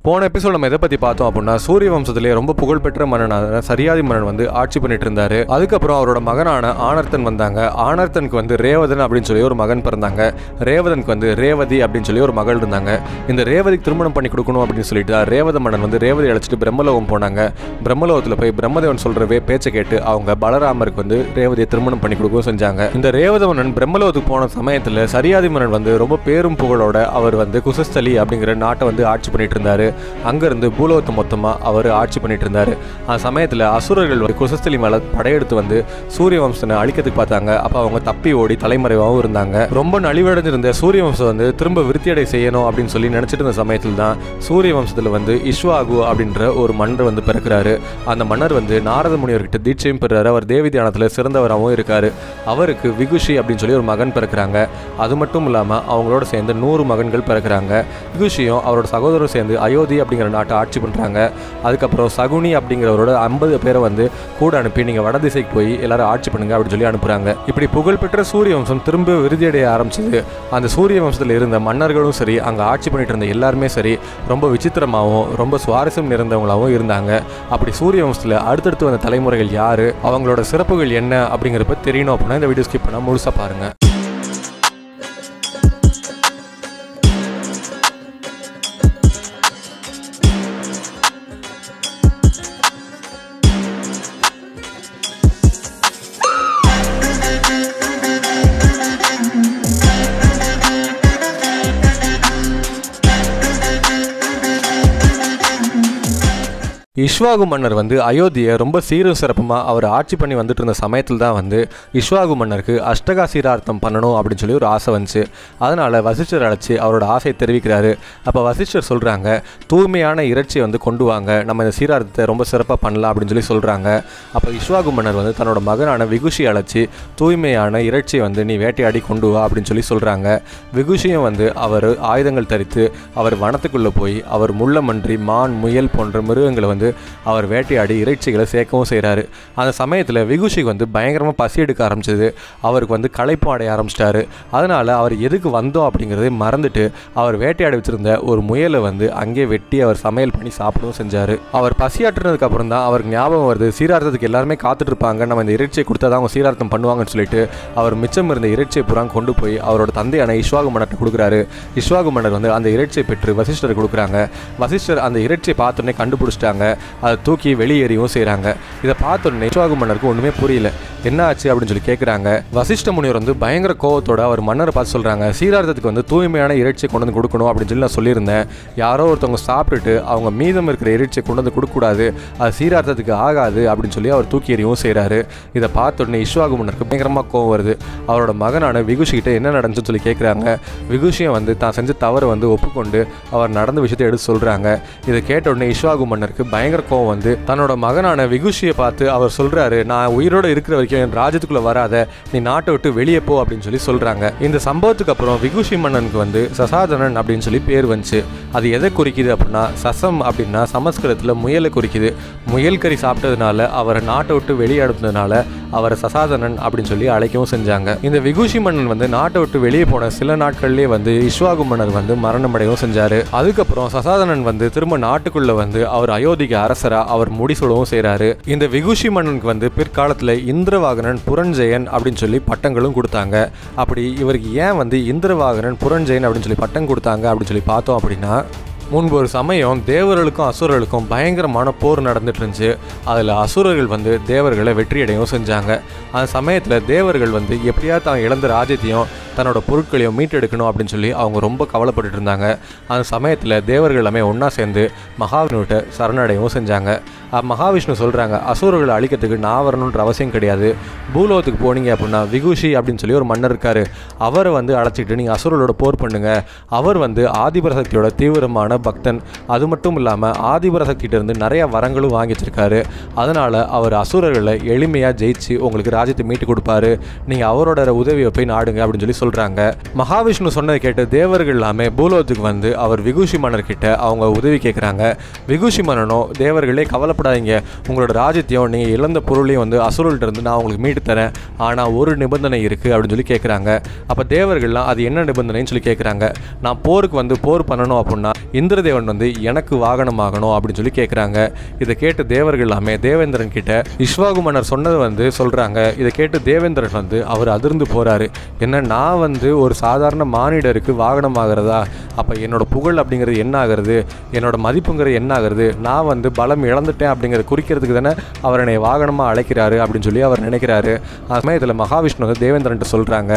போன எபிசோட் நம்ம எதை பத்தி பார்த்தோம் அப்படின்னா சூரிய வம்சத்திலே ரொம்ப புகழ்பெற்ற மன்னனான சரியாதி மன்னன் வந்து ஆட்சி பண்ணிட்டு இருந்தாரு. அதுக்கப்புறம் அவரோட மகனான ஆனர்த்தன் வந்தாங்க. ஆனர்த்தனுக்கு வந்து ரேவதன் அப்படின்னு சொல்லி ஒரு மகன் பிறந்தாங்க. ரேவதனுக்கு வந்து ரேவதி அப்படின்னு சொல்லி ஒரு மகள் இருந்தாங்க. இந்த ரேவதிக்கு திருமணம் பண்ணி கொடுக்கணும் அப்படின்னு சொல்லிட்டு ரேவத மன்னன் வந்து ரேவதி அழைச்சிட்டு பிரம்மலோகம் போனாங்க. பிரம்மலோகத்தில் போய் பிரம்மதேவன் சொல்றவே பேச்சை கேட்டு அவங்க பலராமருக்கு வந்து ரேவதியை திருமணம் பண்ணி கொடுக்கவும் செஞ்சாங்க. இந்த ரேவத மன்னன் பிரம்மலோகத்துக்கு போன சமயத்தில் சரியாதி மன்னன் வந்து ரொம்ப பேரும் புகழோட அவர் வந்து குசஸ்தலி அப்படிங்கிற நாட்டை வந்து ஆட்சி பண்ணிட்டு இருந்தாரு. அங்கிருந்து பூலோகத்தை மொத்தமா அவர் ஆட்சி பண்ணிட்டு இருந்தாரு. அந்த சமயத்துல அசுரர்கள் குசஸ்தலி மேல படையெடுத்து வந்து சூரிய வம்சனை அழிக்கிறதுக்கு பார்த்தாங்க. அப்ப அவங்க தப்பி ஓடி தலைமறைவாகவும் இருந்தாங்க. ரொம்ப நலிவடைஞ்சிருந்த சூரிய வம்சம் வந்து திரும்ப விருத்தியடை செய்யணும் அப்படின்னு சொல்லி நினைச்சிட்டு இருந்த சமயத்தில் தான் சூரிய வம்சத்துல வந்து இஷ்வாகு அப்படின்ற ஒரு மன்னர் வந்து பிறக்கிறாரு. அந்த மன்னர் வந்து நாரத முனிவர்கிட்ட தீட்சையும் பெறாரு. அவர் தேவி தியானத்துல சிறந்தவராகவும் இருக்காரு. அவருக்கு விகுஷி அப்படின்னு சொல்லி ஒரு மகன் பிறக்கிறாங்க. அது மட்டும் இல்லாம அவங்களோட சேர்ந்து 100 மகன்கள் பிறக்கிறாங்க. விகுஷியும் அவரோட சகோதரரும் சேர்ந்து அயோத்தி அப்படிங்கிற நாட்டை ஆட்சி பண்றாங்க. அதுக்கப்புறம் சகுனி அப்படிங்கிறவரோட 50 பேரை வந்து கூட அனுப்பி நீங்க வடதிசைக்கு போய் எல்லாரும் ஆட்சி பண்ணுங்க அப்படின்னு சொல்லி அனுப்புறாங்க. இப்படி புகழ்பெற்ற சூரிய வம்சம் திரும்ப விருதியடைய ஆரம்பிச்சது. அந்த சூரிய வம்சத்தில் இருந்த மன்னர்களும் சரி, அங்க ஆட்சி பண்ணிட்டு இருந்த எல்லாருமே சரி, ரொம்ப விசித்திரமாகவும் ரொம்ப சுவாரஸ்யம் நிறைந்தவங்களாகவும் இருந்தாங்க. அப்படி சூரிய வம்சத்துல அடுத்தடுத்து வந்த தலைமுறைகள் யாரு, அவங்களோட சிறப்புகள் என்ன அப்படிங்கிறப்ப தெரியணும் அப்படின்னா இந்த வீடியோ ஸ்கிப் பண்ணா முழுசா பாருங்க. இஷ்வாகு மன்னர் வந்து அயோத்தியை ரொம்ப சீரும் சிறப்புமாக அவர் ஆட்சி பண்ணி வந்துட்டு இருந்த சமயத்தில் தான் வந்து இஷ்வாகு மன்னருக்கு அஷ்டகாசீரார்த்தம் பண்ணணும் அப்படின்னு சொல்லி ஒரு ஆசை வந்துச்சு. அதனால் வசிஷ்டர் அழைச்சி அவரோட ஆசையை தெரிவிக்கிறாரு. அப்போ வசிஷ்டர் சொல்கிறாங்க, தூய்மையான இறைச்சியை வந்து கொண்டு வாங்க, நம்ம இந்த சீரார்த்தத்தை ரொம்ப சிறப்பாக பண்ணலாம் அப்படின்னு சொல்லி சொல்கிறாங்க. அப்போ இஷ்வாகு மன்னர் வந்து தன்னோட மகனான விகுஷி அழைச்சி தூய்மையான இறைச்சியை வந்து நீ வேட்டையாடி கொண்டு வா அப்படின்னு சொல்லி சொல்கிறாங்க. விகுஷியும் வந்து அவர் ஆயுதங்கள் தரித்து அவர் வனத்துக்குள்ளே போய் அவர் முள்ளமன்றி, மான், முயல் போன்ற மிருகங்களை வந்து அவர் வேட்டையாடி இறைச்சிகளை சேர்க்கவும் செய்கிறாரு. அந்த சமயத்தில் விகுஷிக்கு வந்து பயங்கரமாக பசி எடுக்க ஆரம்பிச்சது. அவருக்கு வந்து களைப்பும் அடைய ஆரம்பிச்சிட்டாரு. அதனால் அவர் எதுக்கு வந்தோம் அப்படிங்கிறதே மறந்துட்டு அவர் வேட்டையாடி வச்சிருந்த ஒரு முயலை வந்து அங்கே வெட்டி அவர் சமையல் பண்ணி சாப்பிடவும் செஞ்சார். அவர் பசியாற்றுனதுக்கு அப்புறம் தான் அவருக்கு ஞாபகம் வருது, சீரார்த்தத்துக்கு எல்லாருமே காத்துட்டு இருப்பாங்க, நம்ம இந்த இறைச்சியை கொடுத்தா தான் அவங்க சீரார்த்தம் பண்ணுவாங்கன்னு சொல்லிட்டு அவர் மிச்சம் இருந்த இறைச்சியை புறா கொண்டு போய் அவரோட தந்தையான இஷ்வாகு மன்னர்கிட்ட கொடுக்குறாரு. இஷ்வாகு மன்னர் வந்து அந்த இறைச்சியை பெற்று வசிஷ்டர் கொடுக்குறாங்க. வசிஷ்டர் அந்த இறைச்சியை பார்த்தோன்னே கண்டுபிடிச்சிட்டாங்க. அதை தூக்கி வெளியேறியும் செய்கிறாங்க. இதை பார்த்தோன்னே இஷ்வாகு மன்னருக்கு ஒன்றுமே புரியல, என்ன ஆச்சு அப்படின்னு சொல்லி கேட்குறாங்க. வசிஷ்ட முனிவர் வந்து பயங்கர கோவத்தோட அவர் மன்னரை பார்த்து சொல்கிறாங்க, சீரார்த்தத்துக்கு வந்து தூய்மையான இறைச்சியை கொண்டு வந்து கொடுக்கணும் அப்படின்னு சொல்லி நான் சொல்லியிருந்தேன். யாரோ ஒருத்தவங்க சாப்பிட்டுட்டு அவங்க மீதம் இருக்கிற இறைச்சியை கொண்டு வந்து கொடுக்கக்கூடாது, அது சீரார்த்தத்துக்கு ஆகாது அப்படின்னு சொல்லி அவர் தூக்கி எறியவும் செய்கிறாரு. இதை பார்த்தோன்னே இஷ்வாகு மன்னருக்கு பயங்கரமாக கோவம் வருது. அவரோட மகனான விகுஷிக்கிட்ட என்ன நடந்துச்சுன்னு சொல்லி கேட்குறாங்க. விகுஷியை வந்து தான் செஞ்ச தவறு வந்து ஒப்புக்கொண்டு அவர் நடந்த விஷயத்தை எடுத்து சொல்கிறாங்க. இதை கேட்ட உடனே இஷ்வாகு மன்னருக்கு பயங்கர கோவம் வந்து தன்னோட மகனான விகுஷியை பார்த்து அவர் சொல்றாரு, நான் உயிரோட இருக்கிற வரைக்கும் என் ராஜ்யத்துக்குள்ள வராத, நீ நாட்டை விட்டு வெளியே போ அப்படின்னு சொல்லி சொல்றாங்க. இந்த சம்பவத்துக்கு அப்புறம் விகுஷி மன்னனுக்கு வந்து சசாதனன் அப்படின்னு சொல்லி பேர் வந்துச்சு. அது எதை குறிக்குது அப்படின்னா, சசம் அப்படின்னா சமஸ்கிருதத்தில் முயலை குறிக்குது. முயல் கறி சாப்பிட்டதுனால அவரை நாட்டை விட்டு வெளியே அனுப்புனதுனால அவரை சசாதனன் அப்படின்னு சொல்லி அழைக்கவும் செஞ்சாங்க. இந்த விகுஷி மன்னன் வந்து நாட்டை விட்டு வெளியே போன சில நாட்கள்லேயே வந்து இஷ்வாகு மன்னர் வந்து மரணம் அடையவும் செஞ்சாரு. அதுக்கப்புறம் சசாதனன் வந்து திரும்ப நாட்டுக்குள்ள வந்து அவர் அயோத்திக்கு அரசரா அவர் முடிசூடவும் செய்கிறாரு. இந்த விகுஷி மன்னனுக்கு வந்து பிற்காலத்தில் இந்திரவாகனன், புரஞ்சயன் அப்படின்னு சொல்லி பட்டங்களும் கொடுத்தாங்க. அப்படி இவருக்கு ஏன் வந்து இந்திரவாகனன், புரஞ்சயன் அப்படின்னு சொல்லி பட்டம் கொடுத்தாங்க அப்படின்னு சொல்லி பார்த்தோம் அப்படின்னா, முன்பு ஒரு சமயம் தேவர்களுக்கும் அசுரர்களுக்கும் பயங்கரமான போர் நடந்துட்டு இருந்துச்சு. அதில் அசுரர்கள் வந்து தேவர்களை வெற்றியடையவும் செஞ்சாங்க. அந்த சமயத்தில் தேவர்கள் வந்து எப்படியா தான் இழந்த ராஜ்யத்தையும் தன்னோட பொருட்களையும் மீட்டெடுக்கணும் அப்படின்னு சொல்லி அவங்க ரொம்ப கவலைப்பட்டு இருந்தாங்க. அந்த சமயத்தில் தேவர்கள் எல்லாமே ஒன்றா சேர்ந்து மகாவிஷ்ணுவிட்ட சரணடையவும் செஞ்சாங்க. மகாவிஷ்ணு சொல்கிறாங்க, அசுரர்களை அழிக்கிறதுக்கு நான் வரணுன்ற அவசியம் கிடையாது, பூலோகத்துக்கு போனீங்க அப்படின்னா விகுஷி அப்படின்னு சொல்லி ஒரு மன்னர் இருக்காரு, அவரை வந்து அழைச்சிட்டு நீங்கள் அசுரர்களோட போர் பண்ணுங்க. அவர் வந்து ஆதிபராசக்தியோட தீவிரமான பக்தன். அது மட்டும் இல்லாமல் ஆதிபராசக்திகிட்ட இருந்து நிறைய வரங்களும் வாங்கி வச்சிருக்காரு. அதனால் அவர் அசுரர்களை எளிமையாக ஜெயிச்சு உங்களுக்கு ராஜ்யத்தை மீட்டு கொடுப்பாரு, நீங்கள் அவரோட உதவியை போய் நாடுங்க அப்படின்னு சொல்லி சொல்கிறாங்க. மகாவிஷ்ணு சொன்னதை கேட்டு தேவர்கள் எல்லாமே பூலோகத்துக்கு வந்து அவர் விகுஷி மன்னர்கிட்ட அவங்க உதவி கேட்குறாங்க. விகுஷி மன்னனோ, தேவர்களே கவலைப்படாதீங்க, உங்களோட ராஜ்யத்தையும் நீங்கள் இழந்த பொருளையும் வந்து அசுரர்கள்ட்ட இருந்து நான் உங்களுக்கு மீட்டு தரேன், ஆனால் ஒரு நிபந்தனை இருக்குது அப்படின்னு சொல்லி கேட்குறாங்க. அப்போ தேவர்கள்லாம் அது என்ன நிபந்தனைன்னு சொல்லி கேட்குறாங்க. நான் போருக்கு வந்து போர் பண்ணணும் அப்படின்னா இந்திரதேவன் வந்து எனக்கு வாகனமாகணும் அப்படின்னு சொல்லி கேட்குறாங்க. இதை கேட்டு தேவர்கள் எல்லாமே தேவேந்திரன் கிட்ட இஷ்வாகு மன்னர் சொன்னது வந்து சொல்கிறாங்க. இதை கேட்டு தேவேந்திரன் வந்து அவர் அதிர்ந்து போகிறாரு. என்ன, நான் வந்து ஒரு சாதாரண மானிடருக்கு வாகனமாகிறதா? அப்போ என்னோட புகழ் அப்படிங்கிறது என்ன ஆகிறது, என்னோட மதிப்புங்கிறது என்ன ஆகிறது, நான் வந்து பலம் இழந்துட்டேன் அப்படிங்கிறத குறிக்கிறதுக்கு தானே அவர் என்னை வாகனமாக அழைக்கிறாரு அப்படின்னு சொல்லி அவர் நினைக்கிறாரு. அது மாதிரி இதில் மகாவிஷ்ணு வந்து தேவேந்திரன்ட்ட சொல்கிறாங்க,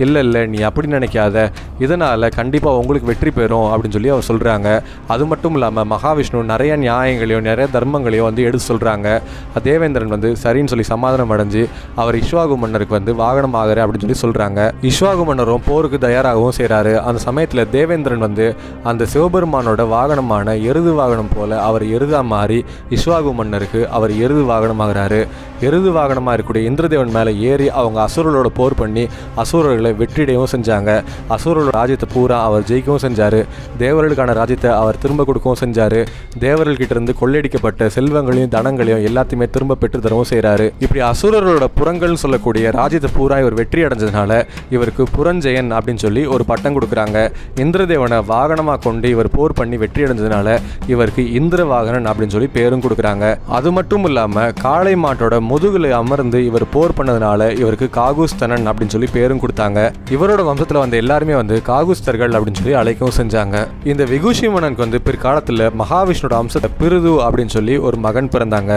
இல்லை நீ அப்படி நினைக்காத, இதனால் கண்டிப்பாக உங்களுக்கு வெற்றி பெறும் அப்படின்னு சொல்லி அவர் சொல்கிறாங்க. அது மட்டும் இல்லாமல் மகாவிஷ்ணு நிறைய நியாயங்களையும் நிறைய தர்மங்களையும் வந்து எடுத்து சொல்கிறாங்க. தேவேந்திரன் வந்து சரின்னு சொல்லி சமாதானம் அடைஞ்சு அவர் இஷ்வாகு மன்னருக்கு வந்து வாகனம் ஆகிறேன் அப்படின்னு சொல்லி சொல்கிறாங்க. இஷ்வாகு மன்னரும் போருக்கு தயாராகவும் செய்கிறாரு. அந்த சமயத்தில் தேவேந்திரன் வந்து அந்த சிவபெருமானோட வாகனமான எருது வாகனம் போல அவர் எருதா மாறி இஷ்வாகு மன்னருக்கு அவர் எருது வாகனமாகிறாரு. எருது வாகனமாக இருக்கக்கூடிய இந்திரதேவன் மேலே ஏறி அவங்க அசுரர்களோட போர் பண்ணி அசுரர்களை வெற்றியடையவும் செஞ்சாங்க. அசுரர்களோட ராஜ்யத்தை பூரா அவர் ஜெயிக்கவும் செஞ்சார். தேவர்களுக்கான ராஜ்யத்தை அவர் திரும்ப கொடுக்கவும் செஞ்சார். தேவர்கள்கிட்ட இருந்து கொள்ளையடிக்கப்பட்ட செல்வங்களையும் தனங்களையும் எல்லாத்தையுமே திரும்ப பெற்று தரவும் செய்கிறாரு. இப்படி அசுரர்களோட புறங்கள்னு சொல்லக்கூடிய ராஜ்யத்தை பூரா இவர் வெற்றி அடைஞ்சதுனால இவருக்கு புரஞ்செயன் அப்படின்னு சொல்லி ஒரு பட்டம் கொடுக்குறாங்க. இந்திரதேவனை வாகனமாக கொண்டு இவர் போர் பண்ணி வெற்றி அடைஞ்சதுனால இவருக்கு இந்திர வாகனன் அப்படின்னு சொல்லி பேரும் கொடுக்குறாங்க. அது மட்டும் இல்லாமல் காளை மாட்டோட முதுகுல அமர்ந்து இவர் போர் பண்ணதுனால இவருக்கு காகுஸ்தனன் அப்படின்னு சொல்லி பேரும் கொடுத்தாங்க. இவரோட வம்சத்தில் வந்த எல்லாருமே வந்து காகுஸ்தர்கள் அப்படின்னு சொல்லி அழைக்கவும் செஞ்சாங்க. இந்த விகுஷிமனனுக்கு வந்து பிற்காலத்தில் மகாவிஷ்ணோட அம்சத்தை பிருது அப்படின்னு சொல்லி ஒரு மகன் பிறந்தாங்க.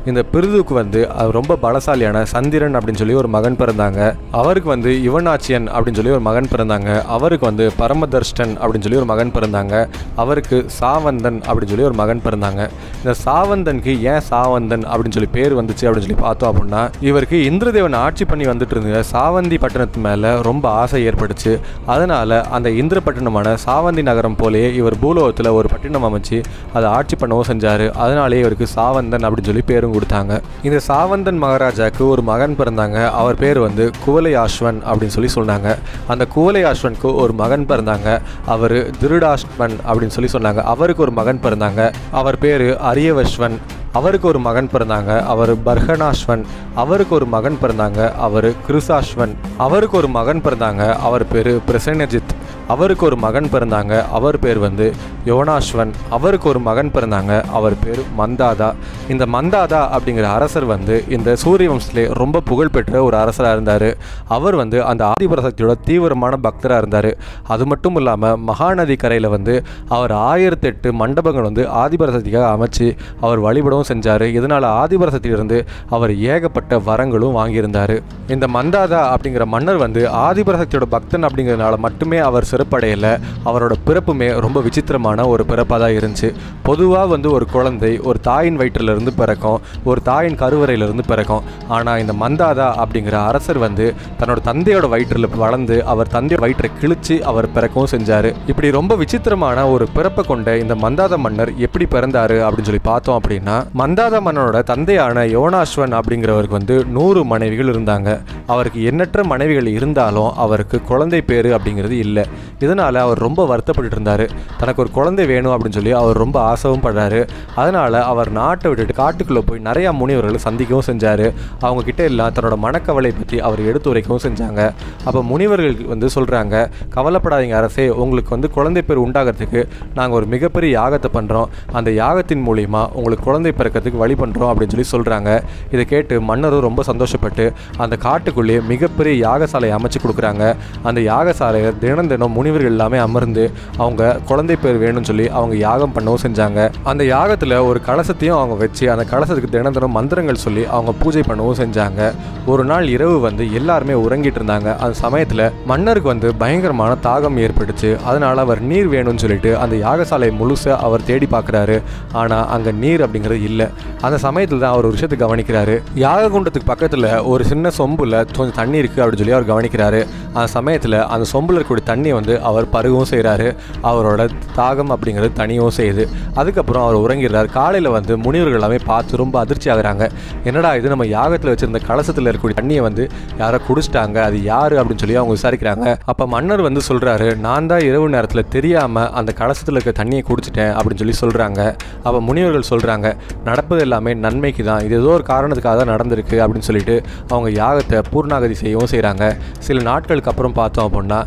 இந்த பிருதுக்கு வந்து ரொம்ப பலசாலியான சந்திரன் அப்படின்னு சொல்லி ஒரு மகன் பிறந்தாங்க. அவருக்கு வந்து யுவனாச்சியன் அப்படின்னு சொல்லி ஒரு மகன் பிறந்தாங்க. அவருக்கு வந்து பரமதர்ஷ்டன் அப்படின்னு சொல்லி ஒரு மகன் பிறந்தாங்க. அவருக்கு சாவந்தன் அப்படின்னு சொல்லி ஒரு மகன் பிறந்தாங்க. இந்த சாவந்தனுக்கு ஏன் சாவந்தன் அப்படின்னு சொல்லி பேர் வந்துச்சு அப்படின்னு சொல்லி பார்த்தோம் அப்படின்னா, இவருக்கு இந்திரதேவன் ஆட்சி பண்ணி வந்துட்டு இருந்த சாவந்தி பட்டணத்து மேலே ரொம்ப ஆசை ஏற்பட்டுச்சு. அதனால அந்த இந்திரப்பட்டினமான சாவந்தி நகரம் போலேயே இவர் பூலோகத்தில் ஒரு பட்டினம் அமைச்சு அதை ஆட்சி பண்ணவும் செஞ்சார். அதனாலேயே இவருக்கு சாவந்தன் அப்படின்னு சொல்லி பேரும் கொடுத்தாங்க. இந்த சாவந்தன் மகாராஜாவுக்கு ஒரு மகன் பிறந்தாங்க. அவர் பேர் வந்து குவலையாஸ்வன் அப்படின்னு சொல்லி சொன்னாங்க. அந்த குவலையாஸ்வனுக்கு ஒரு மகன் பிறந்தாங்க. அவர் திருடாஷ்வன் அப்படின்னு சொல்லி சொன்னாங்க. அவருக்கு ஒரு மகன் பிறந்தாங்க. அவர் பேர் அரியவஸ்வன். அவருக்கு ஒரு மகன் பிறந்தாங்க. அவர் பர்ஹனாஸ்வன். அவருக்கு ஒரு மகன் பிறந்தாங்க. அவர் கிருசாஸ்வன். அவருக்கு ஒரு மகன் பிறந்தாங்க. அவர் பேர் பிரசன்னஜித். அவருக்கு ஒரு மகன் பிறந்தாங்க. அவர் பேர் வந்து யோனாஸ்வன். அவருக்கு ஒரு மகன் பிறந்தாங்க. அவர் பேர் மந்தாதா. இந்த மந்தாதா அப்படிங்கிற அரசர் வந்து இந்த சூரிய வம்சத்திலே ரொம்ப புகழ்பெற்ற ஒரு அரசராக இருந்தார். அவர் வந்து அந்த ஆதிபராசக்தியோட தீவிரமான பக்தராக இருந்தார். அது மட்டும் இல்லாமல் மகாநதி கரையில் வந்து அவர் 1008 மண்டபங்கள் வந்து ஆதிபராசக்திக்காக அமைச்சு அவர் வழிபடவும் செஞ்சார். இதனால் ஆதிபராசக்தியிலிருந்து அவர் ஏகப்பட்ட வரங்களும் வாங்கியிருந்தார். இந்த மந்தாதா அப்படிங்கிற மன்னர் வந்து ஆதிபராசக்தியோட பக்தன் அப்படிங்கிறதுனால மட்டுமே அவர் சிறப்படையலை. அவரோட பிறப்புமே ரொம்ப விசித்திரமான ஒரு பிறப்பாக தான் இருந்துச்சு. பொதுவாக வந்து ஒரு குழந்தை ஒரு தாயின் வயிற்றிலிருந்து பிறக்கும், ஒரு தாயின் கருவறையிலிருந்து பிறக்கும். ஆனால் இந்த மந்தாதா அப்படிங்கிற அரசர் வந்து தன்னோட தந்தையோட வயிற்றில் வளர்ந்து அவர் தந்தையோட வயிற்றை கிழிச்சு அவர் பிறக்கவும் செஞ்சார். இப்படி ரொம்ப விசித்திரமான ஒரு பிறப்பை கொண்ட இந்த மந்தாத மன்னர் எப்படி பிறந்தாரு அப்படின்னு சொல்லி பார்த்தோம் அப்படின்னா, மந்தாத மன்னனோட தந்தையான யோனாஸ்வன் அப்படிங்கிறவருக்கு வந்து 100 மனைவிகள் இருந்தாங்க. அவருக்கு எண்ணற்ற மனைவிகள் இருந்தாலும் அவருக்கு குழந்தை பேரு அப்படிங்கிறது இல்லை. இதனால் அவர் ரொம்ப வருத்தப்பட்டு இருந்தார். தனக்கு ஒரு குழந்தை வேணும் அப்படின்னு சொல்லி அவர் ரொம்ப ஆசைவும் படுறாரு. அதனால் அவர் நாட்டை விட்டுட்டு காட்டுக்குள்ளே போய் நிறையா முனிவர்களை சந்திக்கவும் செஞ்சார். அவங்கக்கிட்ட எல்லாம் தன்னோட மனக்கவலை பற்றி அவர் எடுத்துரைக்கவும் செஞ்சாங்க. அப்போ முனிவர்கள் வந்து சொல்கிறாங்க, கவலைப்படாதீங்க அரசே, உங்களுக்கு வந்து குழந்தை பேர் உண்டாகிறதுக்கு நாங்கள் ஒரு மிகப்பெரிய யாகத்தை பண்ணுறோம். அந்த யாகத்தின் மூலிமா உங்களுக்கு குழந்தை பிறக்கிறதுக்கு வழி பண்ணுறோம் அப்படின்னு சொல்லி சொல்கிறாங்க. இதை கேட்டு மன்னரும் ரொம்ப சந்தோஷப்பட்டு அந்த காட்டுக்குள்ளேயே மிகப்பெரிய யாகசாலை அமைச்சு கொடுக்குறாங்க. அந்த யாகசாலையை தினம் முனிவர்கள் எல்லாமே அமர்ந்து அவங்க குழந்தை பேர் வேணும்னு சொல்லி அவங்க யாகம் பண்ணவும் செஞ்சாங்க. அந்த யாகத்தில் ஒரு கலசத்தையும் அவங்க வச்சு அந்த கலசத்துக்கு தினம் மந்திரங்கள் சொல்லி அவங்க பூஜை பண்ணவும் செஞ்சாங்க. ஒரு நாள் இரவு வந்து எல்லாருமே உறங்கிட்டு இருந்தாங்க. அந்த சமயத்தில் மன்னருக்கு வந்து பயங்கரமான தாகம் ஏற்பட்டுச்சு. அதனால் அவர் நீர் வேணும்னு சொல்லிட்டு அந்த யாகசாலை முழுசாக அவர் தேடி பார்க்குறாரு. ஆனால் அங்கே நீர் அப்படிங்கிறது இல்லை. அந்த சமயத்தில் தான் அவர் ஒரு விஷயத்தை கவனிக்கிறாரு. யாக குண்டத்துக்கு பக்கத்தில் ஒரு சின்ன சொம்பில் கொஞ்சம் தண்ணி இருக்குது அப்படின்னு சொல்லி அவர் கவனிக்கிறாரு. அந்த சமயத்தில் அந்த சொம்பில் இருக்கக்கூடிய தண்ணியை வந்து அவர் பருகவும் செய்கிறாரு. அவரோட தாகம் அப்படிங்கிறது தனியும் செய்யுது. அதுக்கப்புறம் அவர் உறங்கிறார். காலையில் வந்து முனிவர்கள் எல்லாமே பார்த்து ரொம்ப அதிர்ச்சி ஆகுறாங்க. என்னடா இது, நம்ம யாகத்தில் வச்சிருந்த கலசத்தில் இருக்கக்கூடிய தண்ணியை வந்து யாரோ குடிச்சிட்டாங்க, அது யாரு அப்படின்னு சொல்லி அவங்க விசாரிக்கிறாங்க. அப்போ மன்னர் வந்து சொல்கிறாரு, நான் தான் இரவு நேரத்தில் தெரியாமல் அந்த கலசத்தில் இருக்க தண்ணியை குடிச்சிட்டேன் அப்படின்னு சொல்லி சொல்கிறாங்க. அப்போ முனிவர்கள் சொல்கிறாங்க, நடப்பது எல்லாமே நன்மைக்கு தான், இது ஏதோ ஒரு காரணத்துக்காக தான் நடந்திருக்கு அப்படின்னு சொல்லிட்டு அவங்க யாகத்தை பூர்ணாகதி செய்யவும் செய்கிறாங்க. சில நாட்களுக்கு அப்புறம் பார்த்தோம் அப்படின்னா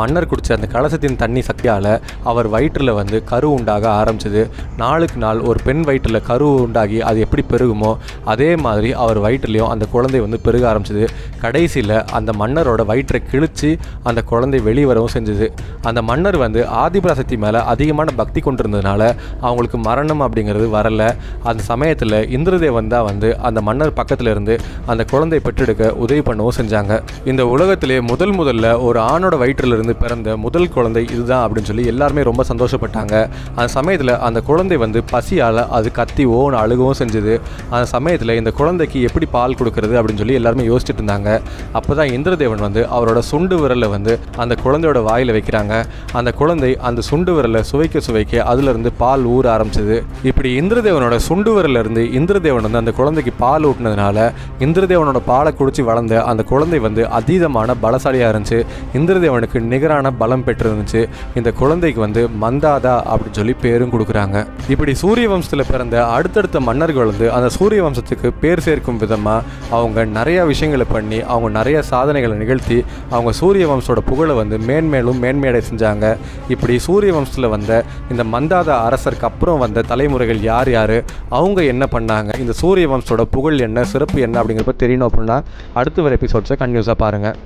மன்னர் குடித்த அந்த கலசத்தின் தண்ணி சக்தியால் அவர் வயிற்றில் வந்து கரு உண்டாக ஆரம்பிச்சது. நாளுக்கு நாள் ஒரு பெண் வயிற்றில் கரு உண்டாகி அது எப்படி பெருகுமோ அதே மாதிரி அவர் வயிற்றுலையும் அந்த குழந்தை வந்து பெருக ஆரம்பிச்சது. கடைசியில் அந்த மன்னரோட வயிற்றை கிழிச்சு அந்த குழந்தை வெளிவரவும் செஞ்சது. அந்த மன்னர் வந்து ஆதிபராசக்தி மேலே அதிகமான பக்தி கொண்டிருந்ததுனால அவங்களுக்கு மரணம் அப்படிங்கிறது வரலை. அந்த சமயத்தில் இந்திரதேவன் தான் வந்து அந்த மன்னர் பக்கத்தில் இருந்து அந்த குழந்தை பெற்றெடுக்க உதவி பண்ணவும் செஞ்சாங்க. இந்த உலகத்திலே முதல்ல ஒரு ஆணோட வயிற்றிலிருந்து பிறந்த முதல் குழந்தை இதுதான் அப்படின்னு சொல்லி எல்லாருமே ரொம்ப சந்தோஷப்பட்டாங்க. அந்த சமயத்தில் அந்த குழந்தை வந்து பசியால் அது கத்தி ஓன்னு அழுகவும் செஞ்சது. அந்த சமயத்தில் இந்த குழந்தைக்கு எப்படி பால் கொடுக்கறது அப்படின்னு சொல்லி எல்லாருமே யோசிச்சுட்டு இருந்தாங்க. அப்போ தான் இந்திரதேவன் வந்து அவரோட சுண்டு விரலை வந்து அந்த குழந்தையோட வாயில் வைக்கிறாங்க. அந்த குழந்தை அந்த சுண்டு விரலை சுவைக்க அதுலேருந்து பால் ஊற ஆரம்பிச்சது. இப்படி இந்திரதேவனோட சுண்டு விரல்ல இருந்து இந்திரதேவன் வந்து அந்த குழந்தைக்கு பால் ஊட்டினதுனால இந்திரதேவனோட பாலை குடிச்சு வளர்ந்த அந்த குழந்தை வந்து அதீதமான பலசாலியாக இருந்துச்சு. இந்திரதேவனுக்கு நிகரான பலம் பெற்றிருந்துச்சு. இந்த குழந்தைக்கு வந்து மந்தாதா அப்படின்னு சொல்லி பேரும் கொடுக்குறாங்க. இப்படி சூரிய வம்சத்தில் பிறந்த அடுத்தடுத்த மன்னர்கள் வந்து அந்த சூரிய வம்சத்துக்கு பேர் சேர்க்கும் விதமாக அவங்க நிறையா விஷயங்களை பண்ணி அவங்க நிறைய சாதனைகளை நிகழ்த்தி அவங்க சூரிய வம்சோட புகழை வந்து மேன்மேலும் மேன்மையடை செஞ்சாங்க. இப்படி சூரிய வம்சத்தில் வந்த இந்த மந்தாதா அரசருக்கு அப்புறம் வந்த தலைமுறைகள் யார் யார், அவங்க என்ன பண்ணாங்க, இந்த சூரிய வம்சோட புகழ் என்ன, சிறப்பு என்ன அப்படிங்கிறப்ப தெரியணும் அப்படின்னா அடுத்த வர எபிசோட்ஸை கன்டினியூஸாக பாருங்கள்.